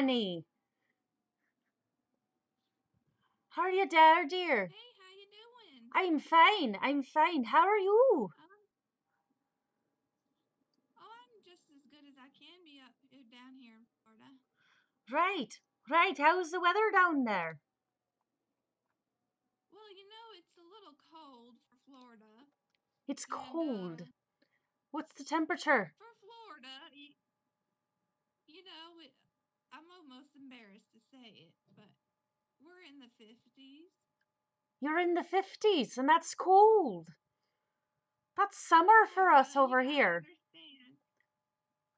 Granny. How are you there, dear? Hey, how you doing? I'm fine. I'm fine. How are you? I'm just as good as I can be up down here in Florida. Right. Right. How's the weather down there? Well, it's a little cold for Florida, It's and cold. What's the temperature? for Florida, you know, it, I'm almost embarrassed to say it, but we're in the 50s. You're in the 50s, and that's cold. That's summer for Yeah, us well, over here.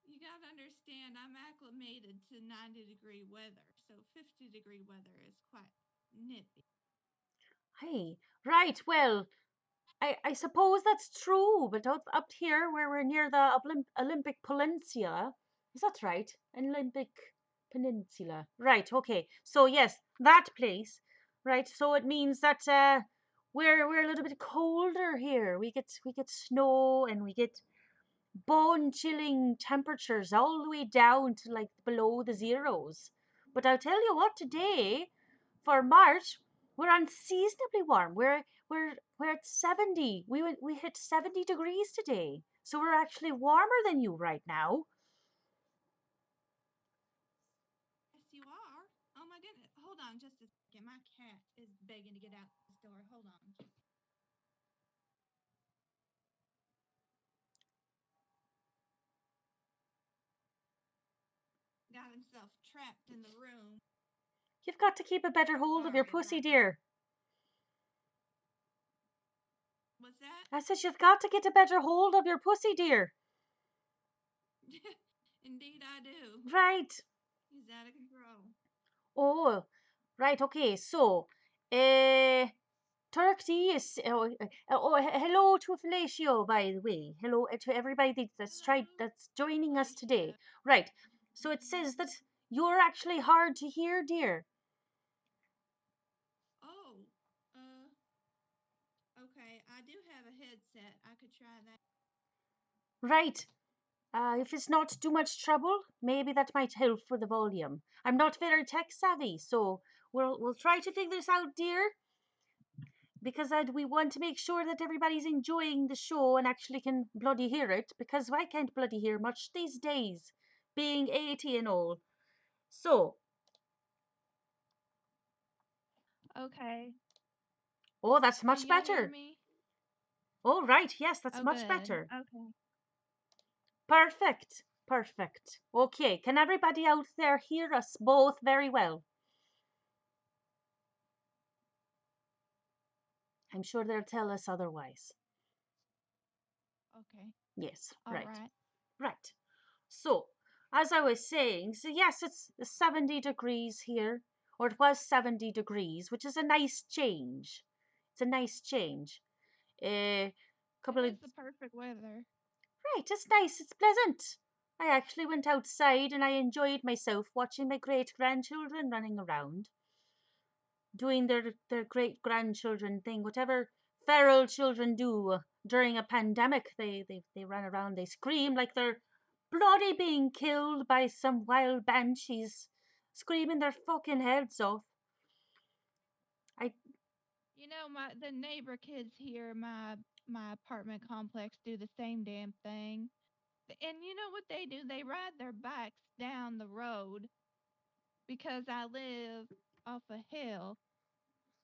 You gotta understand, I'm acclimated to 90-degree weather, so 50-degree weather is quite nippy. Hey, right. Well, I suppose that's true, but up here where we're near the Olympic Peninsula, is that right? Olympic Peninsula. Right, okay. So yes, that place. Right, so it means that we're a little bit colder here. We get snow and we get bone chilling temperatures all the way down to like below the zeros. But I'll tell you what, today for March, we're unseasonably warm. We're at 70. We hit 70 degrees today. So we're actually warmer than you right now. Yes, you are. Oh my goodness. Hold on just a second. My cat is begging to get out this door. Hold on. Got himself trapped in the room. You've got to keep a better hold of your Sorry pussy, about dear. What's that? I said you've got to get a better hold of your pussy, dear. Indeed, I do. Right. He's out of control. Oh, right. Okay. So, uh, Turkey is. Hello to Fellatio, by the way. Hello to everybody Hello, that's joining us today. Felicia. Right. So it says that you're actually hard to hear, dear. Oh, uh, okay. I do have a headset. I could try that. Right. If it's not too much trouble, maybe that might help for the volume. I'm not very tech savvy, so we'll try to figure this out, dear. Because we want to make sure that everybody's enjoying the show and actually can bloody hear it, because I can't bloody hear much these days, being 80 and all. So, Okay. oh, that's Can much y'all hear better. me? Oh, right, yes, that's Oh, much good. better. Okay. Perfect, perfect. Okay, can everybody out there hear us both very well? I'm sure they'll tell us otherwise. Okay. Yes, All right, right. right. So, as I was saying, so yes, it's 70 degrees here, or it was 70 degrees, which is a nice change. It's a nice change. A It couple of is the perfect weather. right, it's nice, it's pleasant. I actually went outside and I enjoyed myself watching my great grandchildren running around, doing their great grandchildren thing, whatever feral children do during a pandemic. They run around, they scream like they're bloody being killed by some wild banshees, screaming their fucking heads off. I The neighbor kids here, my apartment complex, do the same damn thing. And you know what they do? They ride their bikes down the road because I live off a hill.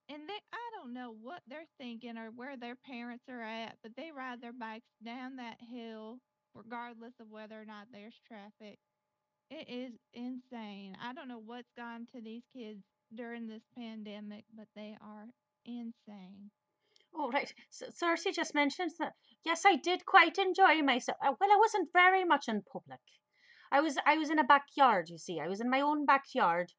And I don't know what they're thinking or where their parents are at, but they ride their bikes down that hill regardless of whether or not there's traffic. It is insane. I don't know what's gone to these kids during this pandemic, but they are insane. oh right, Cersei just mentioned that. Yes, I did quite enjoy myself. Well, I wasn't very much in public. I was in a backyard. You see, I was in my own backyard.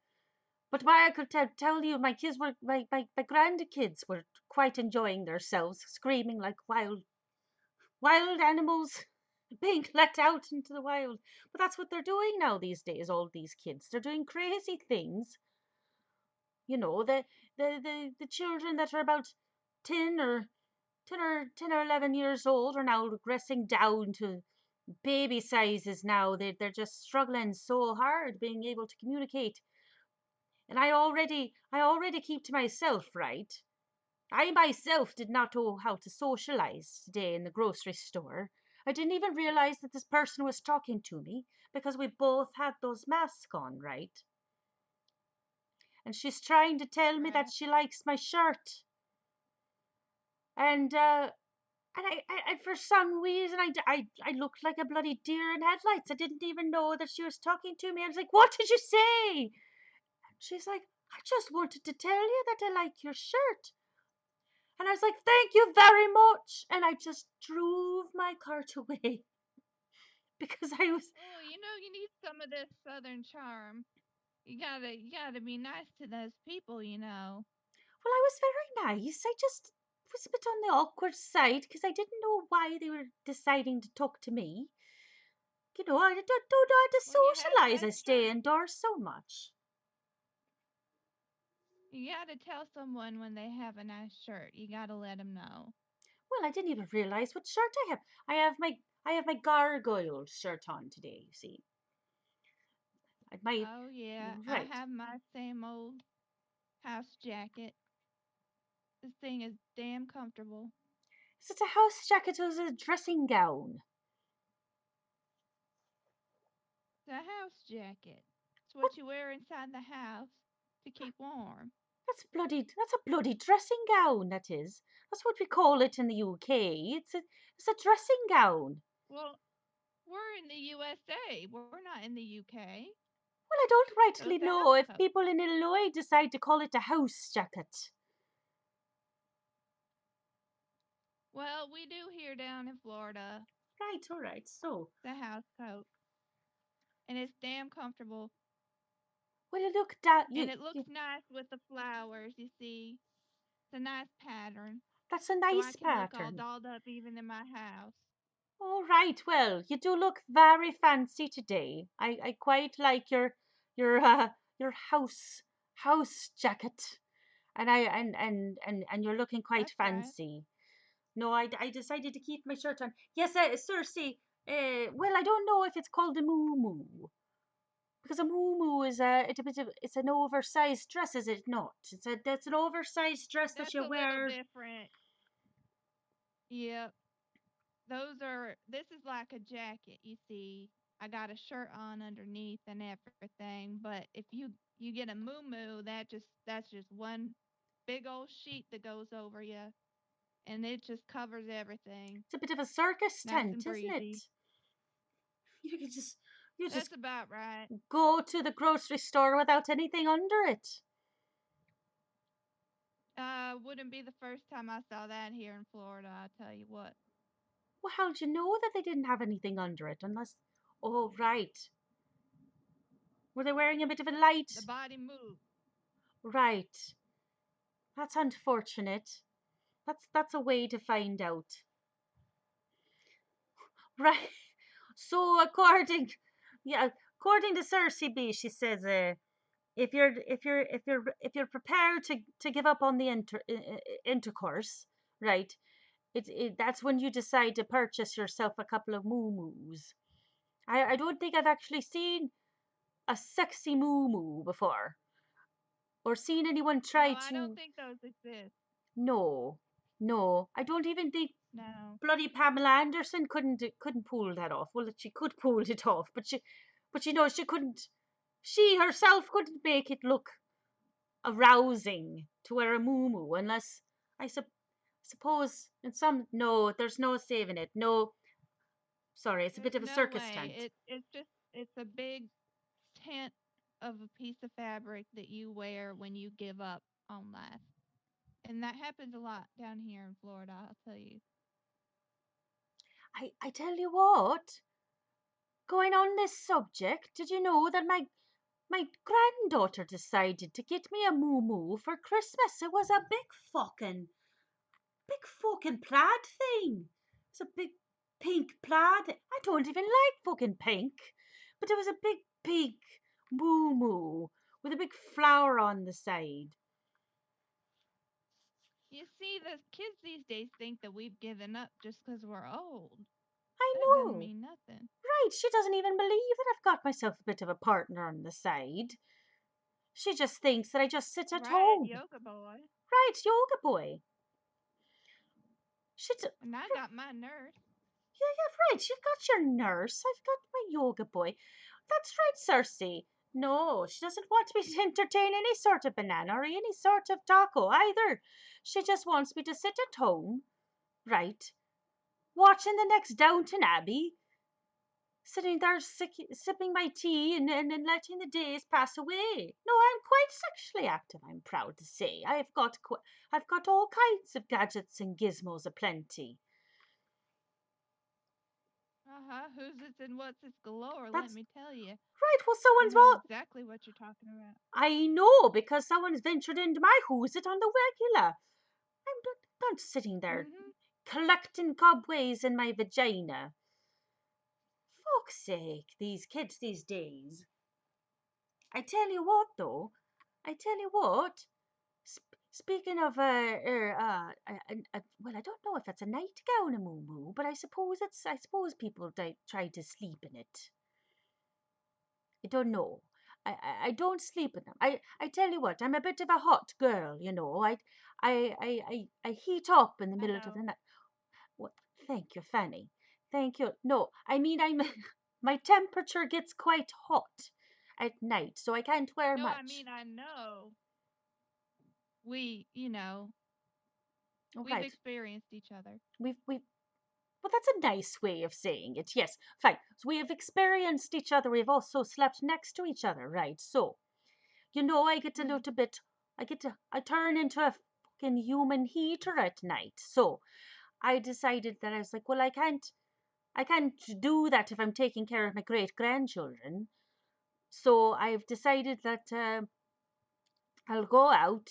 But what I could tell you, my kids were my grandkids were quite enjoying themselves, screaming like wild animals being let out into the wild. But that's what they're doing now these days. All these kids, they're doing crazy things. The children that are about 10 or 11 years old are now regressing down to baby sizes now. They're just struggling so hard being able to communicate. And I already keep to myself, right? I myself did not know how to socialize today in the grocery store. I didn't even realize that this person was talking to me because we both had those masks on, right? And she's trying to tell me that Right. she likes my shirt. And for some reason, I looked like a bloody deer in headlights. I didn't even know that she was talking to me. I was like, "What did you say?" She's like, "I just wanted to tell you that I like your shirt." And I was like, "Thank you very much." And I just drove my cart away because I was, Oh, you need some of this southern charm. You gotta be nice to those people. well, I was very nice. I just was a bit on the awkward side because I didn't know why they were deciding to talk to me. I don't know how to Well, you have a socialize. I nice stay shirt. indoors so much. You gotta tell someone when they have a nice shirt. You gotta let them know. Well, I didn't even realize what shirt I have. I have my gargoyle shirt on today. You see, my Oh yeah, I right. have my same old house jacket. This thing is damn comfortable. Is it a house jacket or is it a dressing gown? It's a house jacket. It's What? what you wear inside the house to keep warm. That's a bloody dressing gown. That is. That's what we call it in the UK. It's a dressing gown. Well, we're in the USA. We're not in the UK. Well, I don't So rightly it's a know house if coat. people in Illinois decide to call it a house jacket. Well, we do here down in Florida. Right, all right. So, It's a house coat. And it's damn comfortable. well, you look that And it looks nice with the flowers, you see. It's a nice pattern. that's a So I nice can look all pattern. dolled up even in my house. All right. Well, you do look very fancy today. I quite like your house jacket, and you're looking quite That's right. fancy. No, I decided to keep my shirt on. Yes, Cersei. Well, I don't know if it's called a moo because a moo is it's an oversized dress, is it not? That's an oversized dress that That's you a little wear. different. Yep. This is like a jacket, you see. I got a shirt on underneath and everything, but if you get a moo that's just one big old sheet that goes over you and it just covers everything. It's a bit of a circus Nice and tent, isn't breezy. it? You can just you just That's about right. go to the grocery store without anything under it. Wouldn't be the first time I saw that here in Florida, I'll tell you what. Well, how'd you know that they didn't have anything under it? Unless, oh, right. Were they wearing a bit of a light? The body moves. Right. That's unfortunate. That's a way to find out. Right. So yeah, according to Cersei B, she says, if you're prepared to give up on the intercourse, right? That's when you decide to purchase yourself a couple of moo. I don't think I've actually seen a sexy moo before or seen anyone No, try I don't to. think those exist. No, no, I don't even think No. bloody Pamela Anderson couldn't pull that off. Well, she could pull it off, but she couldn't. She herself couldn't make it look arousing to wear a moo unless I suppose in some. No, there's no saving it. No, sorry, it's a bit There's of a no circus way. tent. It's a big tent of a piece of fabric that you wear when you give up on life. And that happens a lot down here in Florida, I'll tell you. I tell you what. Going on this subject, did you know that my granddaughter decided to get me a moo for Christmas? It was a big fucking plaid thing. It's a big pink plaid. I don't even like fucking pink, but it was a big moo with a big flower on the side. You see, the kids these days think that we've given up just 'cause we're old. I That doesn't know. mean nothing. Right, she doesn't even believe that I've got myself a bit of a partner on the side. She just thinks that I just sit at Right, home. yoga boy. Right, yoga boy. She d- And I got my nurse. yeah, right. You've got your nurse. I've got my yoga boy. That's right, Cersei. No, she doesn't want me to entertain any sort of banana or any sort of taco either. She just wants me to sit at home, right, watching the next Downton Abbey, sitting there sipping my tea and letting the days pass away. No, I'm quite sexually active, I'm proud to say. I've got all kinds of gadgets and gizmos aplenty. Who's this and what's this galore, let That's me tell you. right. Well, I someone's know well. exactly what you're talking about. I know because someone's ventured into my who's it on the regular. I'm not sitting there Mm-hmm. collecting cobwebs in my vagina. Fuck's sake, these kids these days. I tell you what, though. I tell you what. Speaking of, well, I don't know if it's a nightgown, a moo but I suppose it's. I suppose people try to sleep in it. I don't know. I don't sleep in them. I tell you what, I'm a bit of a hot girl, you know. I heat up in the I middle of the know. night. What? Thank you, Fanny. Thank you. No, I mean I'm my temperature gets quite hot at night, so I can't wear No, I much. mean, I know. We've Right. experienced each other. We've well, that's a nice way of saying it. Yes, fine. So we have experienced each other. We've also slept next to each other, right? So you know, I get a Mm. little bit. I turn into a fucking human heater at night. So I decided that I was like, well, I can't do that if I'm taking care of my great grandchildren. So I've decided that I'll go out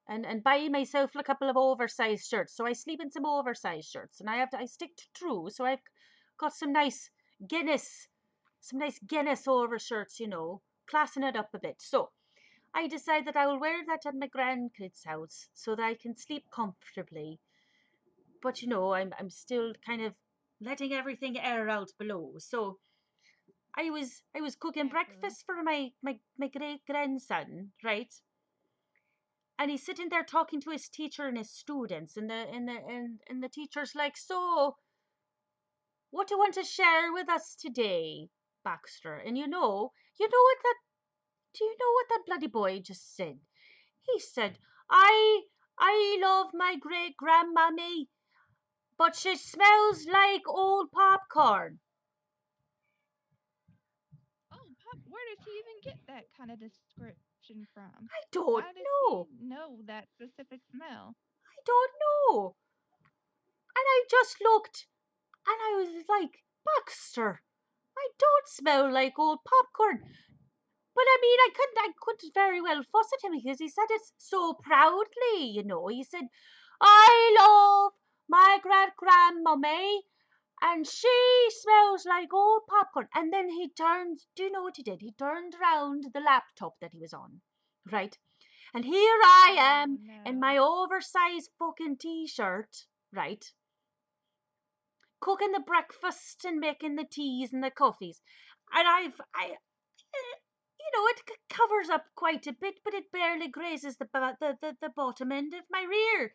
and buy myself a couple of oversized shirts. So I sleep in some oversized shirts, and I stick to true. So I've got Guinness, some nice Guinness overshirts, you know, classing it up a bit. So I decide that I will wear that at my grandkids' house so that I can sleep comfortably. But you know, I'm still kind of letting everything air out below. So I was cooking Naturally. breakfast for my great grandson, right? And he's sitting there talking to his teacher and his students, and the teacher's like, "So, what do you want to share with us today, Baxter?" And you know what that do you know what that bloody boy just said? He said, I love my great grandmammy, but she smells like old popcorn." Oh, Pop, where does he even get that kind of description from? I don't Why does he know. know that specific smell? I don't know. And I just looked and I was like, Baxter, I don't smell like old popcorn. But I mean, I could very well fuss at him because he said it so proudly, you know. He said, I love my great grandmummy and she smells like old popcorn. And then do you know what he did? He turned around the laptop that he was on, right? And here I Oh am in no. my oversized fucking t-shirt, right? Cooking the breakfast and making the teas and the coffees. And it covers up quite a bit, but it barely grazes the bottom end of my rear.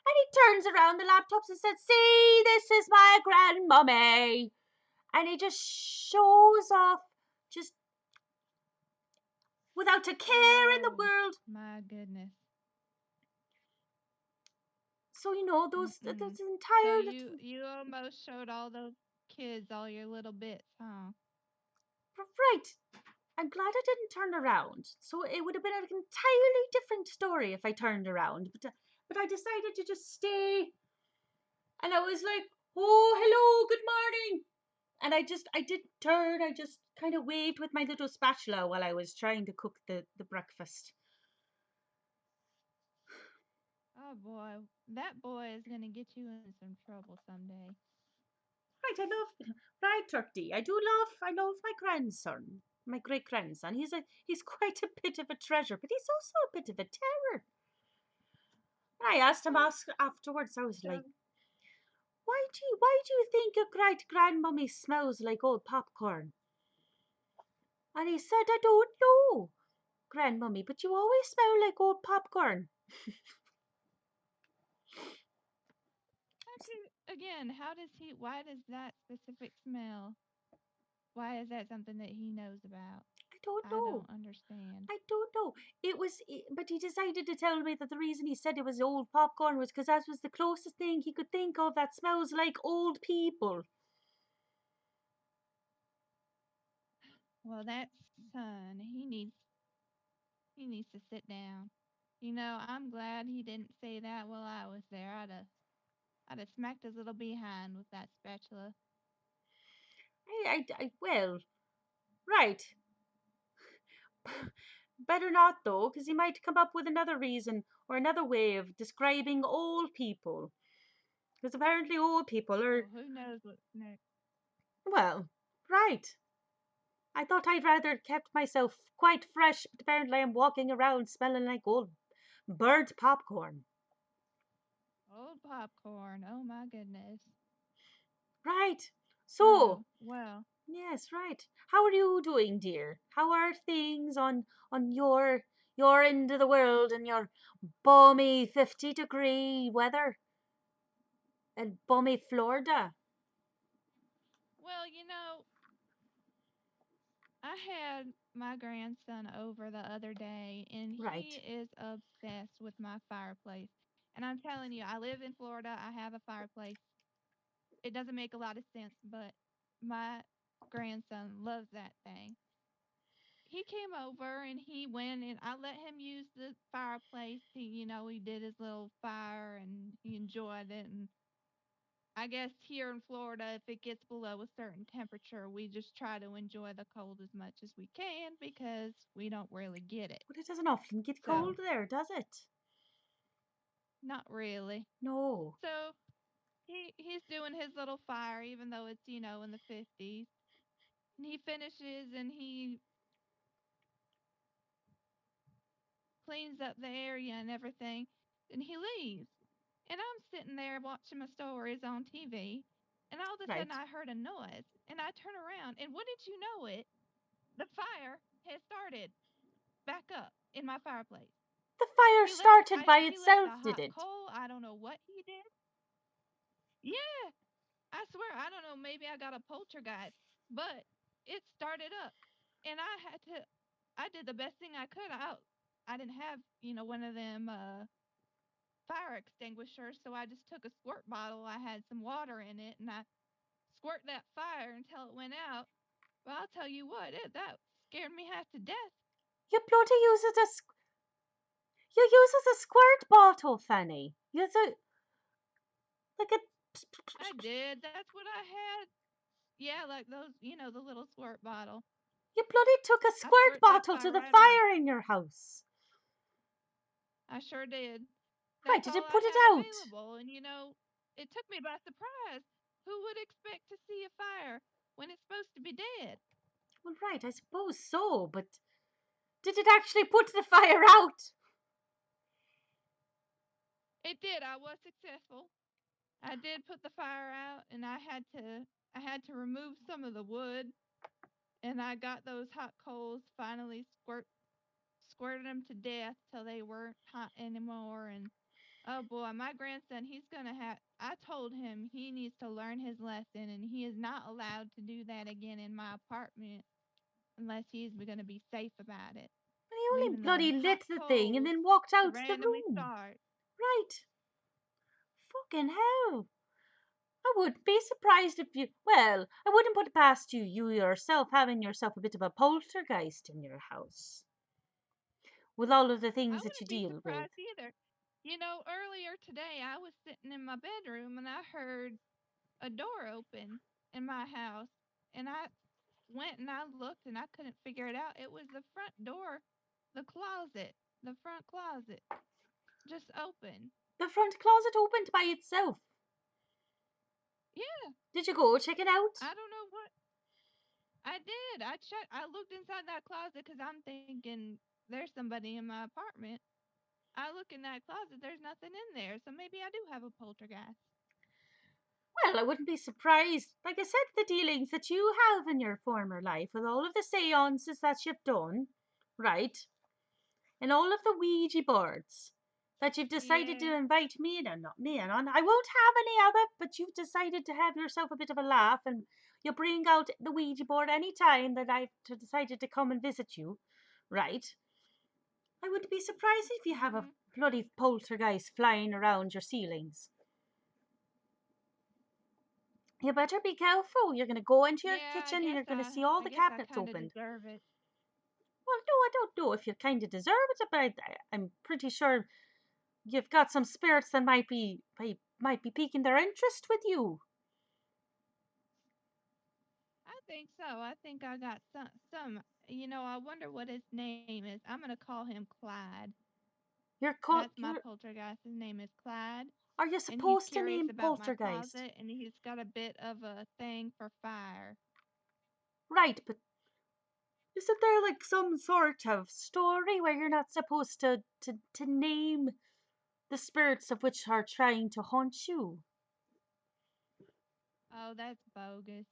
And he turns around the laptops and says, "See, this is my grandmummy." And he just shows off, just without a care in the Oh world. my goodness. So those Mm-mm. So entire you little you almost showed all those kids all your little bits, huh? right. I'm glad I didn't turn around. So it would have been an entirely different story if I turned around. But I decided to just stay. And I was like, "Oh, hello, good morning." And I didn't turn. I just kind of waved with my little spatula while I was trying to cook the breakfast. Oh boy, that boy is gonna get you in some trouble someday. Right, right, Turkey. I love my grandson, my great grandson. He's quite a bit of a treasure, but he's also a bit of a terror. And I asked him Oh, afterwards. I was like, so why do you think your great grandmummy smells like old popcorn? And he said, I don't know, grandmummy, but you always smell like old popcorn. Again, how does he, why does that specific smell, why is that something that he knows about? I don't I know. don't understand. I don't know. But he decided to tell me that the reason he said it was old popcorn was because that was the closest thing he could think of that smells like old people. Well, that son, he needs to sit down. I'm glad he didn't say that while I was there. I'd have smacked his little behind with that spatula. Well, right. Better not though, because he might come up with another reason or another way of describing old people. Because apparently old people are, Well, who knows what's next? well, right. I thought I'd rather kept myself quite fresh, but apparently I'm walking around smelling like old burnt popcorn. Old popcorn. Oh my goodness. Right. So, Oh, well. yes, right. How are you doing, dear? How are things on your end of the world and your balmy 50-degree weather in balmy Florida? Well, I had my grandson over the other day, and he Right. is obsessed with my fireplace. And I'm telling you, I live in Florida. I have a fireplace. It doesn't make a lot of sense, but my grandson loves that thing. He came over and he went and I let him use the fireplace. He did his little fire and he enjoyed it. And I guess here in Florida, if it gets below a certain temperature, we just try to enjoy the cold as much as we can because we don't really get it. But it doesn't often get So, cold there, does it? not really. No. So, he's doing his little fire, even though it's, in the 50s. And he finishes and he cleans up the area and everything. And he leaves. And I'm sitting there watching my stories on TV. And all of a sudden, Right. I heard a noise. And I turn around. And wouldn't you know it, the fire has started back up in my fireplace. The fire He left started by he left itself, a did hot it? coal. I don't know what he did. Yeah, I swear I don't know. Maybe I got a poltergeist, but it started up, and I did the best thing I could. I didn't have one of them fire extinguishers, so I just took a squirt bottle. I had some water in it, and I squirt that fire until it went out. Well, I'll tell you what, that scared me half to death. You bloody you use it as a squirt bottle, Fanny. Use it like a I did. That's what I had. Yeah, like those, the little squirt bottle. you bloody took a I squirt squirt that bottle to fire the right out. fire in your house. I sure did. Why That's did all you I put it had out? available. And, it took me by surprise. Who would expect to see a fire when it's supposed to be dead? Well, right, I suppose so, but did it actually put the fire out? It did. I was successful. I did put the fire out and I had to remove some of the wood and I got those hot coals finally squirted them to death till they weren't hot anymore. And oh boy, my grandson, he's gonna have. I told him he needs to learn his lesson, and he is not allowed to do that again in my apartment unless he's gonna be safe about it. And he only Leaving bloody the hot lit the thing and coals then walked to out the randomly room. start. Right. Fucking hell. I wouldn't be surprised if you. Well, I wouldn't put it past you, you yourself, having yourself a bit of a poltergeist in your house. With all of the I things that you wouldn't be deal with. surprised either. Earlier today I was sitting in my bedroom and I heard a door open in my house, and I went and I looked and I couldn't figure it out. It was the front door, the front closet just open. The front closet opened by itself. Yeah, Did you go check it out? I don't know what I did. I looked inside that closet because I'm thinking there's somebody in my apartment. I look in that closet, there's nothing in there. So maybe I do have a poltergeist. Well, I wouldn't be surprised. Like I said, the dealings that you have in your former life with all of the seances that you've done, right? And all of the Ouija boards that you've decided Yeah. to invite me in and not me in on. I won't have any other, but you've decided to have yourself a bit of a laugh and you bring out the Ouija board any time that I've decided to come and visit you, right? I wouldn't be surprised if you have a Mhm. bloody poltergeist flying around your ceilings. You better be careful. You're going to go into your Yeah, kitchen and you're going to see all I the guess I cabinets kind of opened. deserve it. Well, no, I don't know if you kind of deserve it, but I'm pretty sure you've got some spirits that might be piquing their interest with you. I think so. I think I got some. I wonder what his name is. I'm gonna call him Clyde. That's my You're poltergeist. His name is Clyde, are you and he's supposed to curious name about my poltergeist? closet, and he's got a bit of a thing for fire. Right, but isn't there like some sort of story where you're not supposed to name the spirits of which are trying to haunt you? Oh, that's bogus.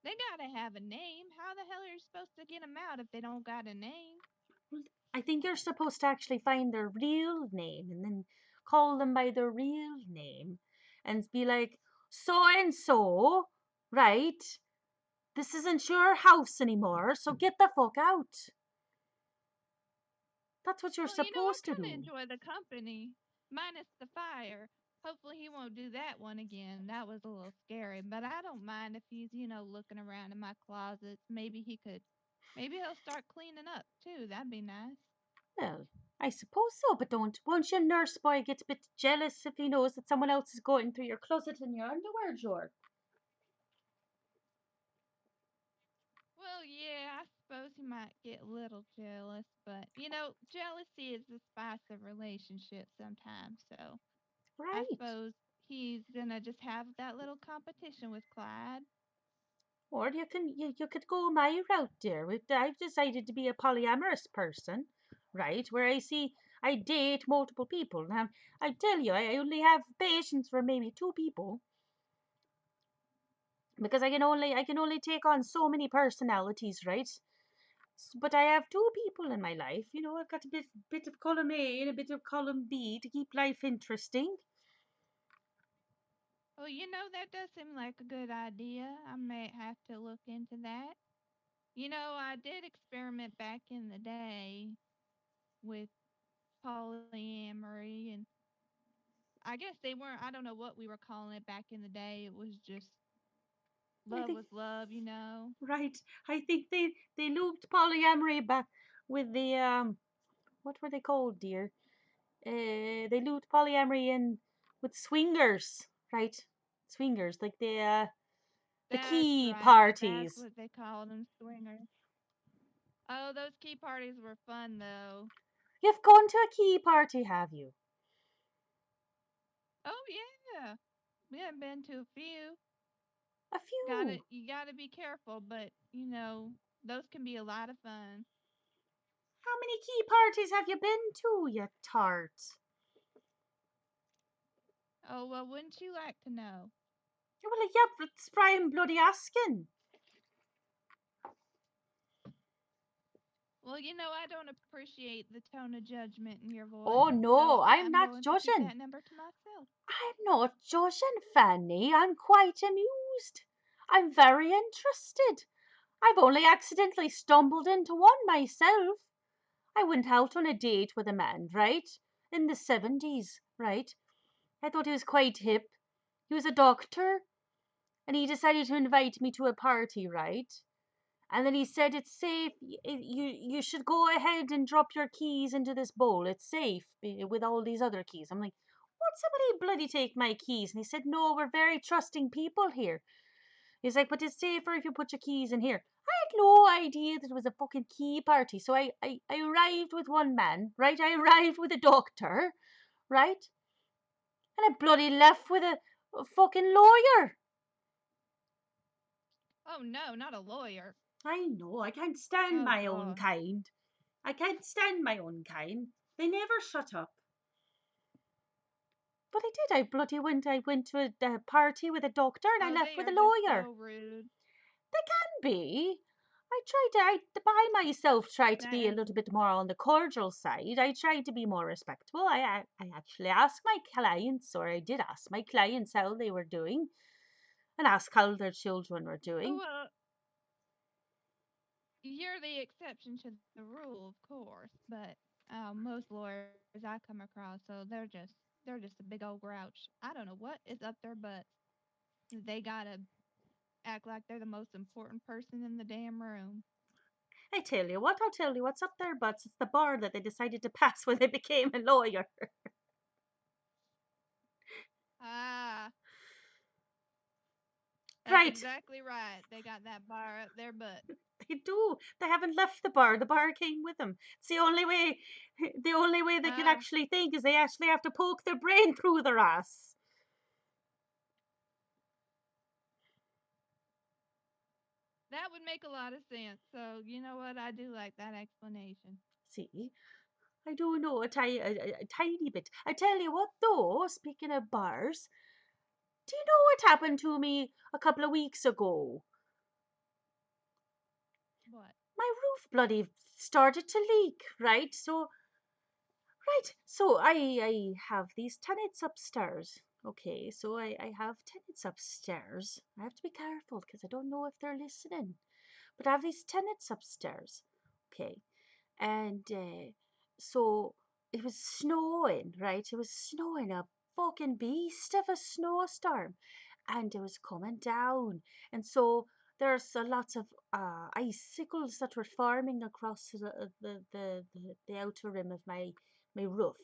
They gotta have a name. How the hell are you supposed to get them out if they don't got a name? Well, I think you're supposed to actually find their real name and then call them by their real name and be like, so and so, right? This isn't your house anymore, so get the fuck out. That's what you're Well, I supposed to kind of do. enjoy the company, minus the fire. Hopefully, he won't do that one again. That was a little scary, but I don't mind if he's, looking around in my closets. Maybe he'll start cleaning up too. That'd be nice. Well, I suppose so, but won't your nurse boy get a bit jealous if he knows that someone else is going through your closet and your underwear drawer? Well, yeah, I suppose he might get a little jealous, but jealousy is the spice of relationships sometimes. So I Right. suppose he's gonna just have that little competition with Clyde. Or you could go my route, dear. I've decided to be a polyamorous person, right? Where I date multiple people. Now I tell you, I only have patience for maybe two people because I can only take on so many personalities, right? But I have two people in my life. I've got a bit of column A and a bit of column B to keep life interesting. Well, that does seem like a good idea. I may have to look into that. I did experiment back in the day with polyamory, and I guess they weren't, I don't know what we were calling it back in the day. It was just I love think was love, you know. right. I think they looped polyamory back with the what were they called, dear? They looped polyamory in with swingers, right? Swingers, like the That's key right. That's parties. what they called them, swingers. Oh, those key parties were fun, though. You've gone to a key party, have you? Oh, yeah. We have been to a few. A few. You gotta be careful, but, those can be a lot of fun. How many key parties have you been to, you tart? Oh, well, wouldn't you like to know? Well, yeah, but it's Brian bloody asking. Well, I don't appreciate the tone of judgment in your Oh voice, so no, I'm I'm not going to keep judging. that number to myself. I'm not judging, Fanny. I'm quite amused. I'm very interested. I've only accidentally stumbled into one myself. I went out on a date with a man, right? In the 70s, right? I thought he was quite hip. He was a doctor, and he decided to invite me to a party, right? And then he said, it's safe. You should go ahead and drop your keys into this bowl. It's safe with all these other keys. I'm like, what? Somebody bloody take my keys. And he said, no, we're very trusting people here. He's like, but it's safer if you put your keys in here. I had no idea that it was a fucking key party. So I arrived with one man, right? I arrived with a doctor, right? And I bloody left with a fucking lawyer. Oh, no, not a lawyer. I know, I can't stand Oh, my own God. kind. I can't stand my own kind. They never shut up. But I did. I went to a party with a doctor and I Oh, left they with a are just lawyer. so rude. They can be. I myself try to That be a is little bit more on the cordial side. I try to be more respectful. I actually ask my clients, or I did ask my clients how they were doing and ask how their children were doing. well, you're the exception to the rule, of course, but most lawyers I come across, so they're just a big old grouch. I don't know what is up their butts. They gotta act like they're the most important person in the damn room. I tell you what, I'll tell you what's up their butts. It's the bar that they decided to pass when they became a lawyer. Ah, that's Right, exactly right. They got that bar up their butt. they do. They haven't left the bar. The bar came with them. It's the only way. The only way they can Ah, actually think is they actually have to poke their brain through their ass. that would make a lot of sense. So you know what? I do like that explanation. See, I do know a tiny bit. I tell you what, though. Speaking of bars, do you know what happened to me a couple of weeks ago? What? My roof bloody started to leak. Right, so I have these tenants upstairs. Okay, so I have tenants upstairs. I have to be careful because I don't know if they're listening. But I have these tenants upstairs. Okay, and so it was snowing, right? It was snowing a fucking beast of a snowstorm, and it was coming down, and so there's a lots of icicles that were forming across the outer rim of my roof,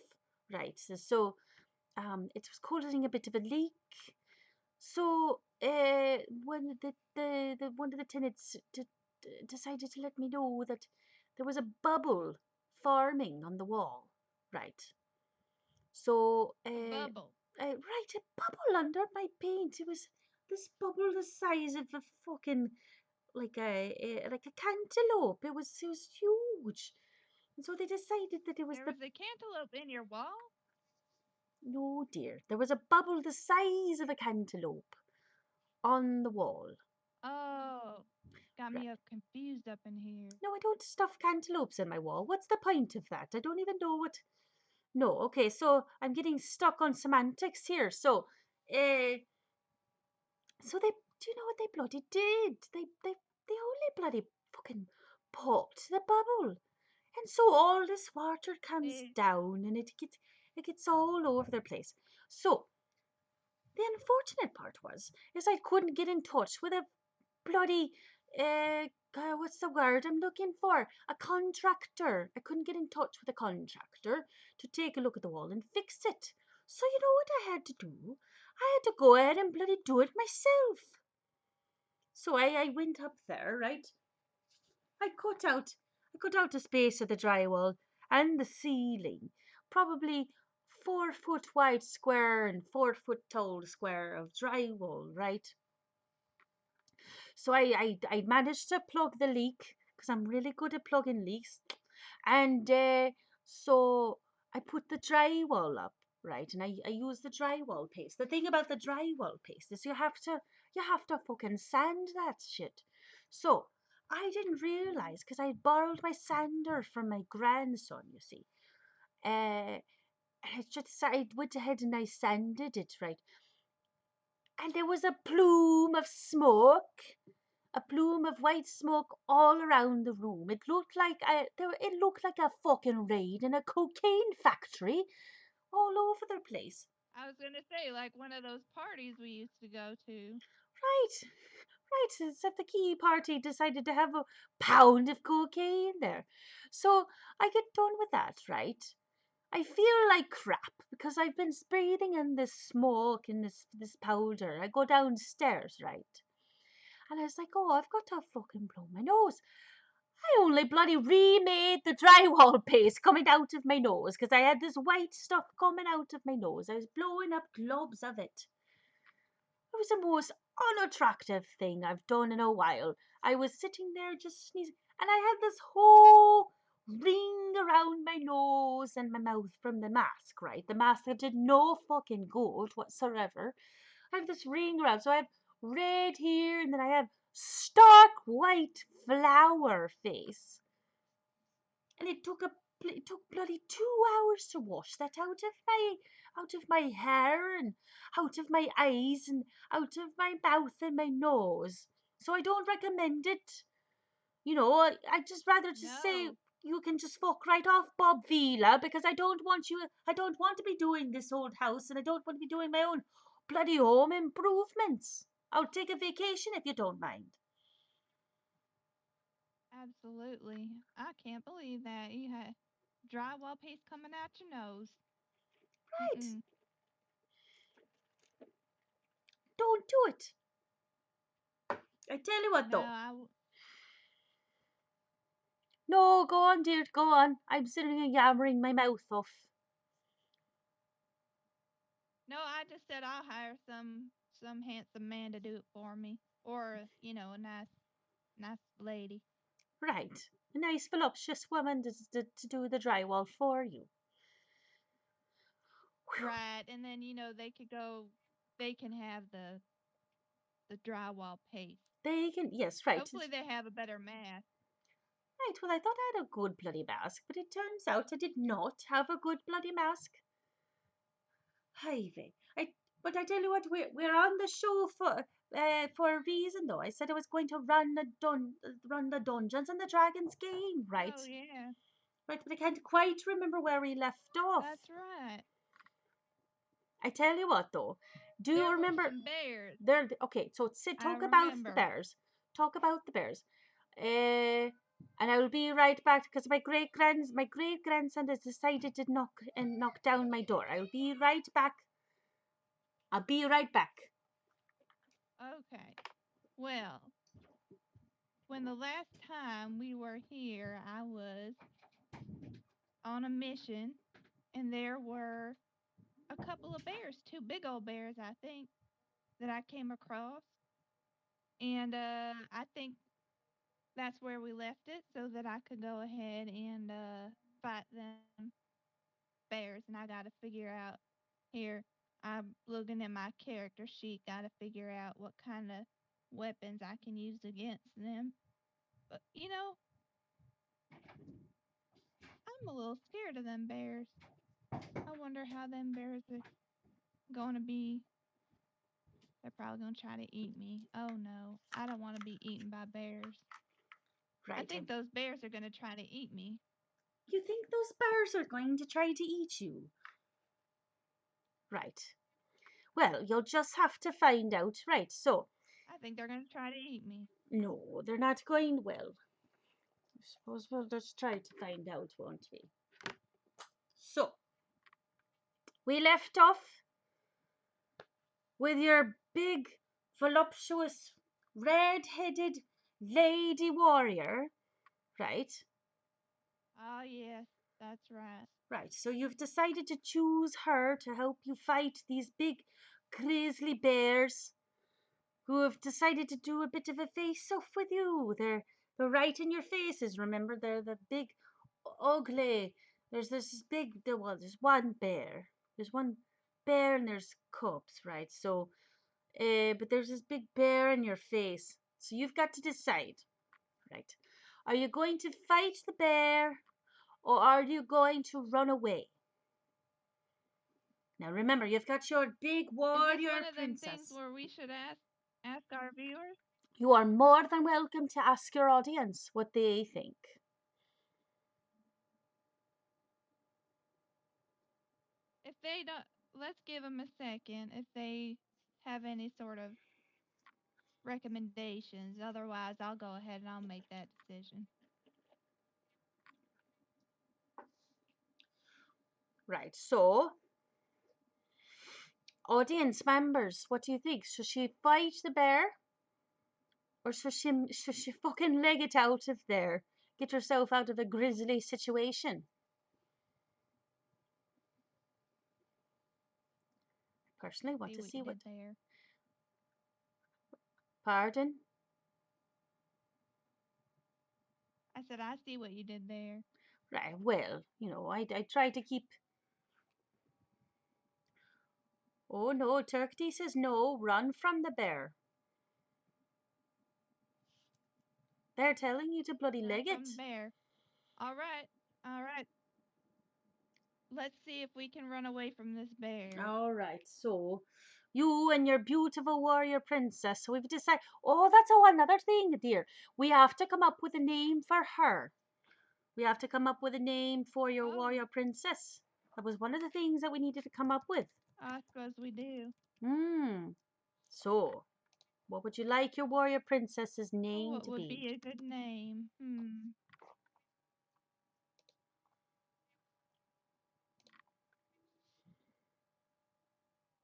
right? So it was causing a bit of a leak. So when the one of the tenants decided to let me know that there was a bubble forming on the wall, right? So A bubble. right, a bubble under my paint. It was this bubble the size of a fucking like a cantaloupe. It was huge. And so they decided that it was There the was a cantaloupe in your wall. no dear. There was a bubble the size of a cantaloupe on the wall. Oh, got Right. me up confused up in here. No, I don't stuff cantaloupes in my wall. What's the point of that? I don't even know what. No, okay, so I'm getting stuck on semantics here. Uh, so do you know what they bloody did? They only bloody fucking popped the bubble, and so all this water comes Eh, down, and it gets all over the place. So the unfortunate part is I couldn't get in touch with a bloody what's the word I'm looking for? A contractor. I couldn't get in touch with a contractor to take a look at the wall and fix it. So you know what I had to do? I had to go ahead and bloody do it myself. So I went up there, right? I cut out I cut out the space of the drywall and the ceiling, probably 4 foot wide square and 4 foot tall square of drywall, right? So I managed to plug the leak because I'm really good at plugging leaks. And so I put the drywall up, right? And I use the drywall paste. The thing about the drywall paste is you have to fucking sand that shit. So I didn't realize because I borrowed my sander from my grandson, you see. I went ahead and I sanded it, right? And there was a plume of white smoke all around the room. It looked like a fucking raid in a cocaine factory all over the place. I was gonna say like one of those parties we used to go to. Right, right. Except the key party decided to have a pound of cocaine there. So I get done with that, right? I feel like crap because I've been breathing in this smoke and this powder. I go downstairs, right? And I was like, oh, I've got to fucking blow my nose. I only bloody remade the drywall paste coming out of my nose because I had this white stuff coming out of my nose. I was blowing up globs of it. It was the most unattractive thing I've done in a while. I was sitting there just sneezing, and I had this whole ring around my my nose and my mouth from the mask, right? The mask that did no fucking good whatsoever. I have this ring around, so I have red here, and then I have stark white flower face. And it took bloody 2 hours to wash that out of my hair and out of my eyes and out of my mouth and my nose. So I don't recommend it. I'd just rather just say No, you can just fuck right off Bob Vila, because I don't want to be doing this old house, and I don't want to be doing my own bloody home improvements. I'll take a vacation if you don't mind. absolutely. I can't believe that you had drywall paste coming out your nose. Right. Mm-mm. Don't do it. I tell you what No, though. I w- No, go on, dear, go on. I'm sitting here yammering my mouth off. no, I just said I'll hire some handsome man to do it for me, or a nice lady. Right. A nice voluptuous woman to do the drywall for you. Whew. Right, and then they can have the drywall paste. They can, yes, right. Hopefully they have a better math. Right, well, I thought I had a good bloody mask, but it turns out I did not have a good bloody mask. Ivy. But I tell you what, we're on the show for a reason, though. I said I was going to run the Dungeons and the Dragons game, right? Oh yeah, Right, but I can't quite remember where we left off. that's right. I tell you what, though, do you There were remember? some bears. Okay, so I talk about the remember. bears. Talk about the bears. And I will be right back, because my great grandson has decided to knock down my door. I'll be right back. I'll be right back. Okay. Well, when the last time we were here, I was on a mission, and there were a couple of bears, two big old bears, I think, that I came across. And I think that's where we left it so that I could go ahead and fight them bears. And I got to figure out here, I'm looking at my character sheet, got to figure out what kind of weapons I can use against them. But, I'm a little scared of them bears. I wonder how them bears are going to be. They're probably going to try to eat me. Oh no, I don't want to be eaten by bears. I Right. think those bears are going to try to eat me. You think those bears are going to try to eat you? Right. Well, you'll just have to find out. Right. So, I think they're going to try to eat me. no, they're not going well. I suppose we'll just try to find out, won't we? So, we left off with your big, voluptuous, red-headed lady warrior, right? Oh, yes, that's right. Right, so you've decided to choose her to help you fight these big grizzly bears who have decided to do a bit of a face-off with you. They're right in your faces, remember? They're the big, ugly. There's one bear. There's one bear and there's cubs, right? So but there's this big bear in your face. So you've got to decide, right? Are you going to fight the bear, or are you going to run away? Now remember, you've got your big Is this warrior one of them things princess. where we should ask our viewers? You are more than welcome to ask your audience what they think. If they don't, let's give them a second if they have any sort of recommendations. Otherwise, I'll go ahead and I'll make that decision. Right, so audience members, what do you think? Should she fight the bear, or should she fucking leg it out of there? Get herself out of a grisly situation? Personally, want See to what you see what. did there. Pardon? I said, I see what you did there. Right, well, I try to keep. Oh no, Turkey says no, run from the bear. They're telling you to bloody Run leg from the it. bear. All right. All right. Let's see if we can run away from this bear. All right, so you and your beautiful warrior princess. So we've decided. Oh, that's another thing, dear. We have to come up with a name for her. We have to come up with a name for your Oh, warrior princess. That was one of the things that we needed to come up with. I suppose we do. Hmm. So, what would you like your warrior princess's Oh, name what to would be? be a good name?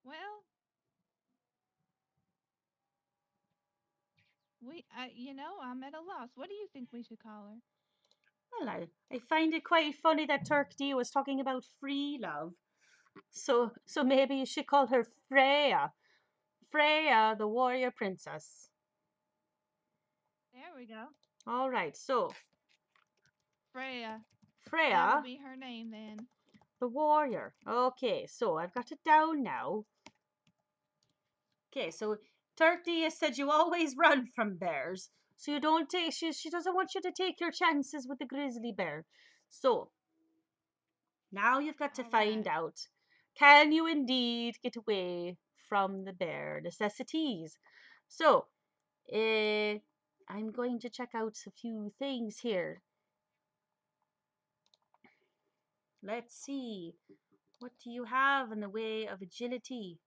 Well, I'm at a loss. What do you think we should call her? Well, I find it quite funny that Turkey was talking about free love. So maybe you should call her Freya. Freya, the warrior princess. There we go. All right, so Freya. That'll Freya, be her name then. the warrior. Okay, so I've got it down now. Okay, so Turkey has said you always run from bears. So you don't take, she doesn't want you to take your chances with the grizzly bear. So now you've got to All find right. out, can you indeed get away from the bear necessities? So, I'm going to check out a few things here. Let's see. What do you have in the way of agility?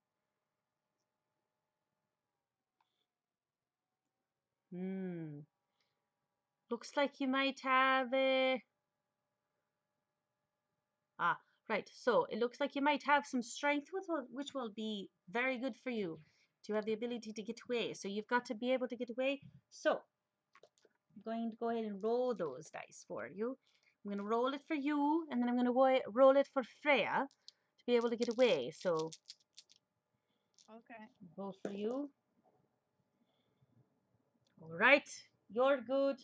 Hmm. Looks like you might have a. Ah, right. So it looks like you might have some strength, which will be very good for you to have the ability to get away. So you've got to be able to get away. So I'm going to go ahead and roll those dice for you. I'm going to roll it for you, and then I'm going to roll it for Freya to be able to get away. So Okay. roll for you. All right, you're good.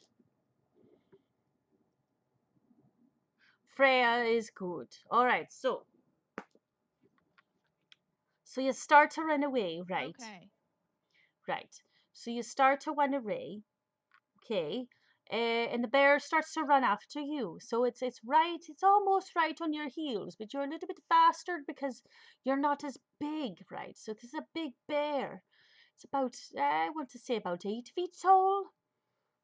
Freya is good. All right, so you start to run away, right? Okay. Right. So you start to run away, okay, and the bear starts to run after you. So it's right, it's almost right on your heels, but you're a little bit faster because you're not as big, right? So this is a big bear. It's about I want to say about 8 feet tall.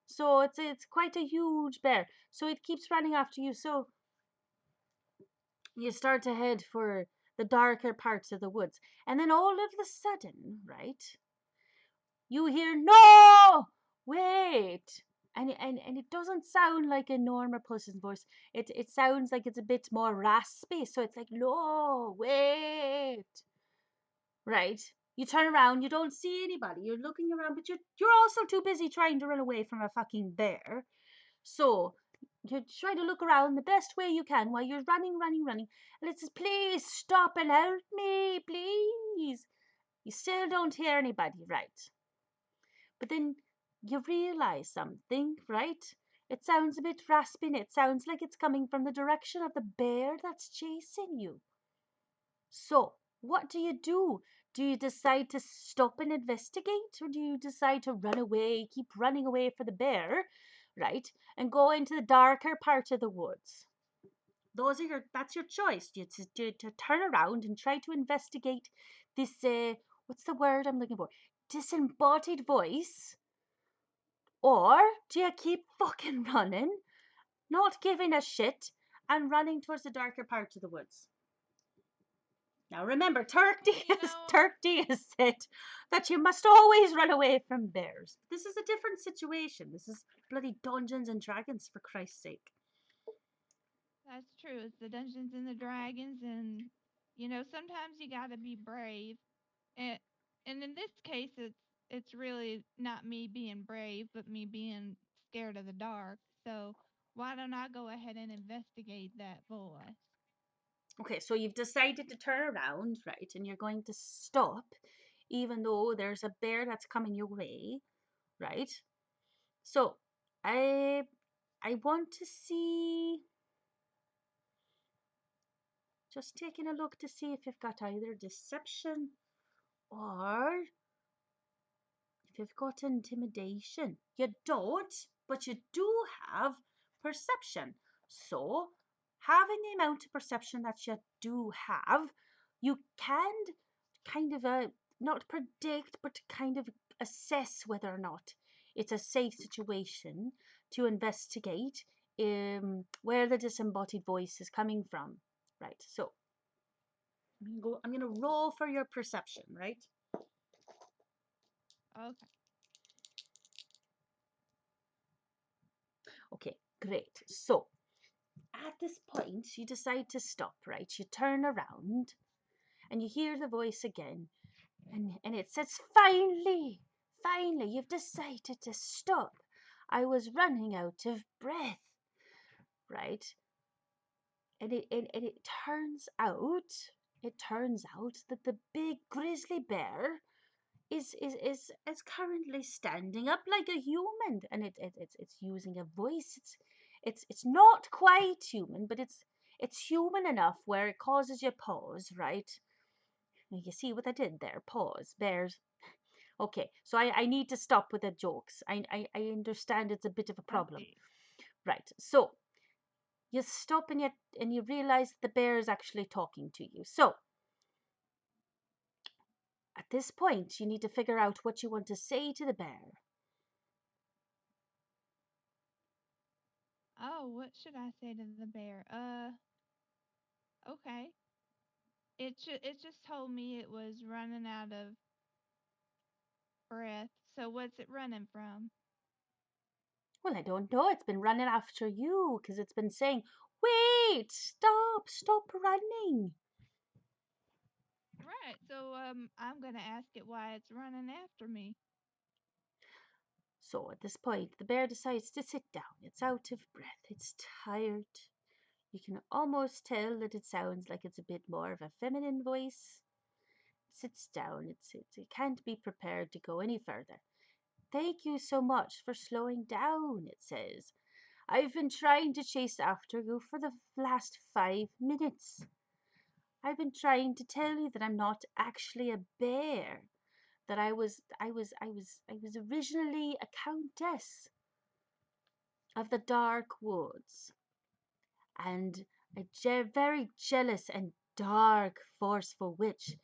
So it's quite a huge bear. So it keeps running after you. So you start to head for the darker parts of the woods, and then all of a sudden, right? You hear no, wait, and it doesn't sound like a normal person's voice. It sounds like it's a bit more raspy. So it's like no, wait, right? You turn around, you don't see anybody. You're looking around, but you're also too busy trying to run away from a fucking bear. So you try to look around the best way you can while you're running, running, running, and it says, "Please stop and help me, please." You still don't hear anybody, right? But then you realize something, right? It sounds a bit raspy. It sounds like it's coming from the direction of the bear that's chasing you. So, what do you do? Do you decide to stop and investigate, or do you decide to run away, keep running away for the bear, right? And go into the darker part of the woods? That's your choice. To turn around and try to investigate this, what's the word I'm looking for? Disembodied voice. Or do you keep fucking running, not giving a shit, and running towards the darker parts of the woods? Now remember, Well, Turkey has said that you must always run away from bears. This is a different situation. This is bloody Dungeons and Dragons, for Christ's sake. that's true. It's the Dungeons and the Dragons, and sometimes you got to be brave. And in this case, it's really not me being brave, but me being scared of the dark. So why don't I go ahead and investigate that voice? Okay, so you've decided to turn around, right? And you're going to stop, even though there's a bear that's coming your way, right? So I I want to see. Just taking a look to see if you've got either deception or if you've got intimidation. You don't, but you do have perception. So, having the amount of perception that you do have, you can kind of not predict, but kind of assess whether or not it's a safe situation to investigate where the disembodied voice is coming from. Right. So I'm gonna roll for your perception, right? Okay. Okay, great. So at this point, you decide to stop, right? You turn around and you hear the voice again, and it says, finally, finally, you've decided to stop. I was running out of breath, right? And it turns out that the big grizzly bear is currently standing up like a human, and it's using a voice. It's not quite human, but it's human enough where it causes you pause, right? You see what I did there? Pause. Bears. Okay, so I need to stop with the jokes. I understand it's a bit of a I problem. see. Right. So you stop and you realize the bear is actually talking to you. So at this point, you need to figure out what you want to say to the bear. Oh, what should I say to the bear? Okay. It just told me it was running out of breath. So what's it running from? Well, I don't know. It's been running after you because it's been saying, wait, stop running. Right. So I'm gonna ask it why it's running after me. So at this point, the bear decides to sit down. It's out of breath. It's tired. You can almost tell that it sounds like it's a bit more of a feminine voice. It sits down. It can't be prepared to go any further. Thank you so much for slowing down, it says. I've been trying to chase after you for the last 5 minutes. I've been trying to tell you that I'm not actually a bear, that I was originally a countess of the dark woods, and a very jealous and dark, forceful witch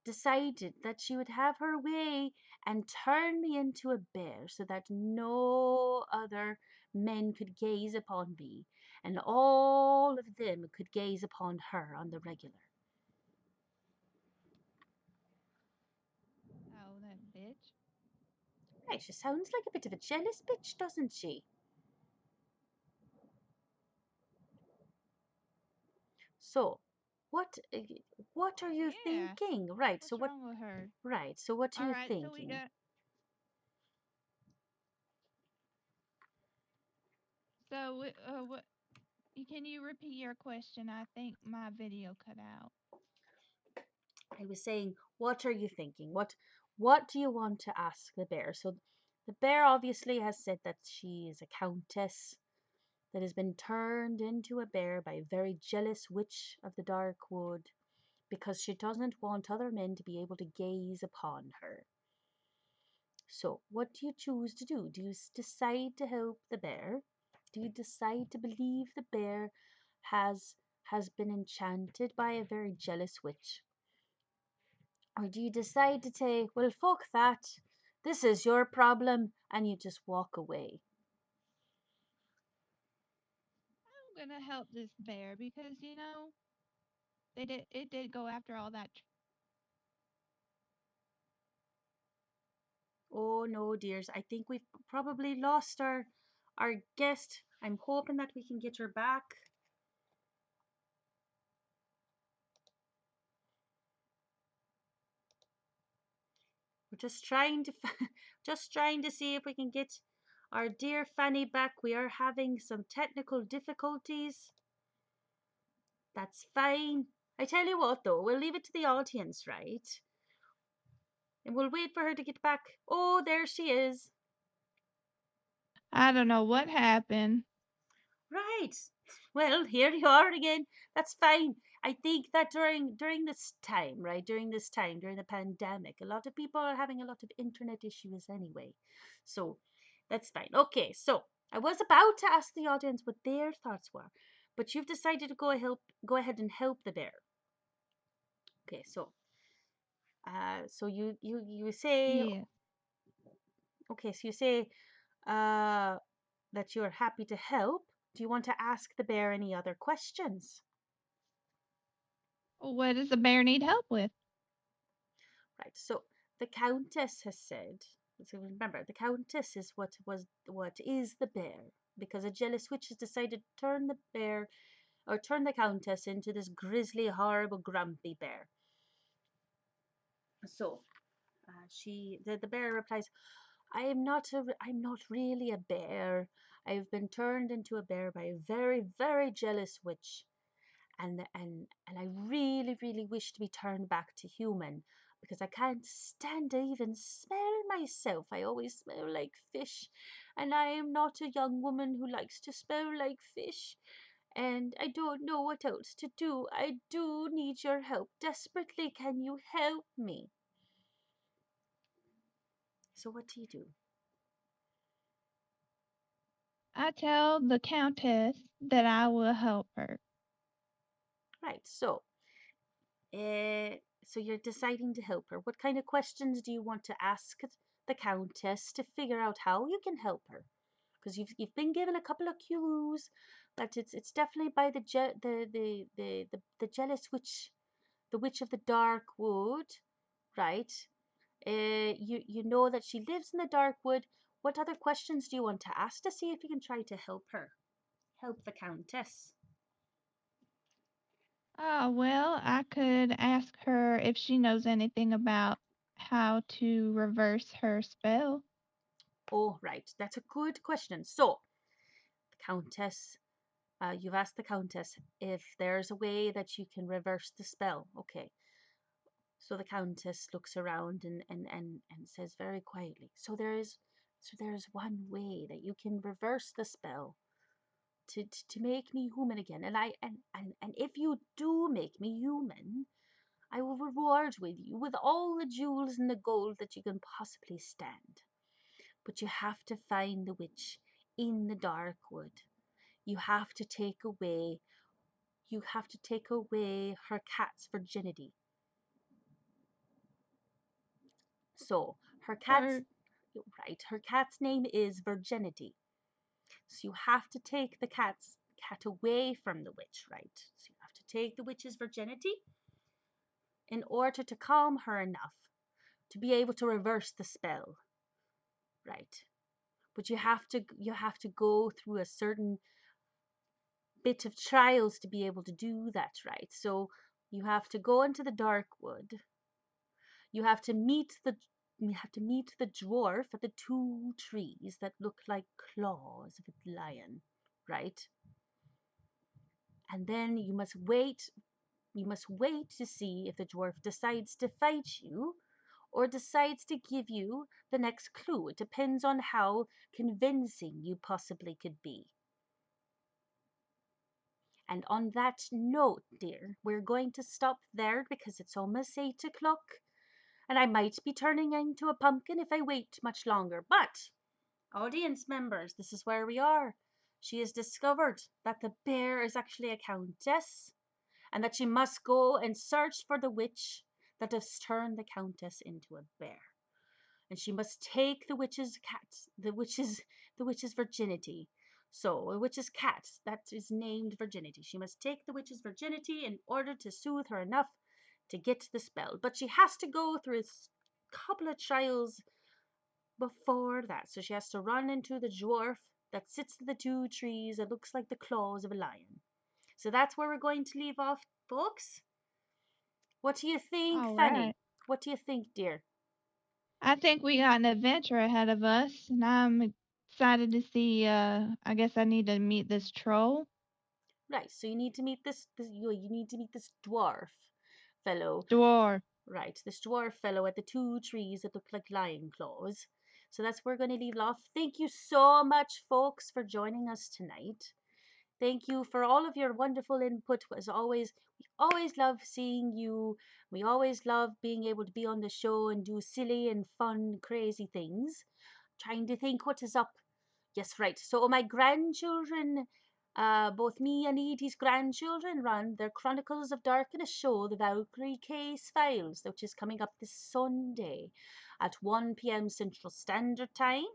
decided that she would have her way and turn me into a bear so that no other men could gaze upon me, and all of them could gaze upon her on the regular. Oh, that bitch. Right, she sounds like a bit of a jealous bitch, doesn't she? So, what what are you Yeah. thinking? Right. So What's what? wrong with her? Right. So what are All you right. So we thinking? got. So what? Can you repeat your question? I think my video cut out. I was saying, what are you thinking? What do you want to ask the bear? So the bear obviously has said that she is a countess that has been turned into a bear by a very jealous witch of the dark wood because she doesn't want other men to be able to gaze upon her. So, what do you choose to do? Do you decide to help the bear? Do you decide to believe the bear has been enchanted by a very jealous witch? Or do you decide to say, well, fuck that. This is your problem, and you just walk away? I'm gonna help this bear because it did go after all that. Oh no, dears. I think we've probably lost our guest. I'm hoping that we can get her back. We're just trying to just trying to see if we can get our dear Fanny back. We are having some technical difficulties. That's fine. I tell you what though, we'll leave it to the audience, right? And we'll wait for her to get back. Oh, there she is. I don't know what happened. Right. Well, here you are again. That's fine. I think that during this time, right, during the pandemic, a lot of people are having a lot of internet issues anyway. So that's fine. Okay, so I was about to ask the audience what their thoughts were, but you've decided to go ahead and help the bear. Okay, so you say, Yeah. okay, so you say uh that you're happy to help. Do you want to ask the bear any other questions? What does the bear need help with? Right. So the countess has said. So remember, the countess is what is the bear, because a jealous witch has decided to turn the bear or turn the countess into this grisly, horrible, grumpy bear. So the bear replies, I'm not really a bear. I've been turned into a bear by a very, very jealous witch, and I really, really wish to be turned back to human, because I can't stand to even smell myself. I always smell like fish, and I am not a young woman who likes to smell like fish. And I don't know what else to do. I do need your help desperately. Can you help me? So what do you do? I tell the countess that I will help her. Right. Uh, so you're deciding to help her. What kind of questions do you want to ask the countess to figure out how you can help her? Because you've been given a couple of clues that it's definitely by the jealous witch, the witch of the dark wood, right? You know that she lives in the dark wood. What other questions do you want to ask to see if you can try to help her, help the countess? Ah, well, I could ask her if she knows anything about how to reverse her spell. Oh, right, that's a good question. So, the countess, you've asked the countess if there's a way that you can reverse the spell. Okay, so the countess looks around and says very quietly, so there's one way that you can reverse the spell to make me human again. And if you do make me human, I will reward with you with all the jewels and the gold that you can possibly stand. But you have to find the witch in the dark wood. You have to take away you have to take away her cat's virginity. So Her her cat's name is Virginity. So you have to take the cat away from the witch, right? So you have to take the witch's virginity in order to calm her enough to be able to reverse the spell, right? But you have to go through a certain bit of trials to be able to do that, right? So you have to go into the dark wood. You have to meet the you have to meet the dwarf at the two trees that look like claws of a lion, right? And then you must wait to see if the dwarf decides to fight you or decides to give you the next clue. It depends on how convincing you possibly could be. And on that note, dear, we're going to stop there because it's almost 8 o'clock, and I might be turning into a pumpkin if I wait much longer. But, audience members, this is where we are. She has discovered that the bear is actually a countess, and that she must go and search for the witch that has turned the countess into a bear. And she must take the witch's virginity. So a witch's cat that is named Virginity. She must take the witch's virginity in order to soothe her enough to get the spell. But she has to go through a couple of trials before that. So she has to run into the dwarf that sits in the two trees that looks like the claws of a lion. So that's where we're going to leave off, folks. What do you think, all Fanny? right. What do you think, dear? I think we got an adventure ahead of us, and I'm excited to see. I guess I need to meet this troll. Right, so you need to meet you need to meet this dwarf fellow. Dwarf. Right, this dwarf fellow at the two trees that look like lion claws. So that's where we're going to leave off. Thank you so much, folks, for joining us tonight. Thank you for all of your wonderful input. As always, we always love seeing you. We always love being able to be on the show and do silly and fun, crazy things. Trying to think what is up. Yes, right. So my grandchildren, both me and Edie's grandchildren, run their Chronicles of Darkness show, the Valkyrie Case Files, which is coming up this Sunday at 1 p.m. Central Standard Time.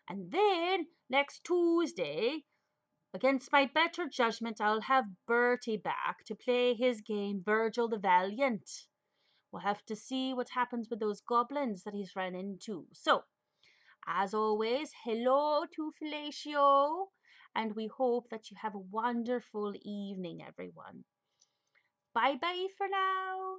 And then next Tuesday, against my better judgment, I'll have Bertie back to play his game, Virgil the Valiant. We'll have to see what happens with those goblins that he's run into. So, as always, hello to Fellatio, and we hope that you have a wonderful evening, everyone. Bye bye for now.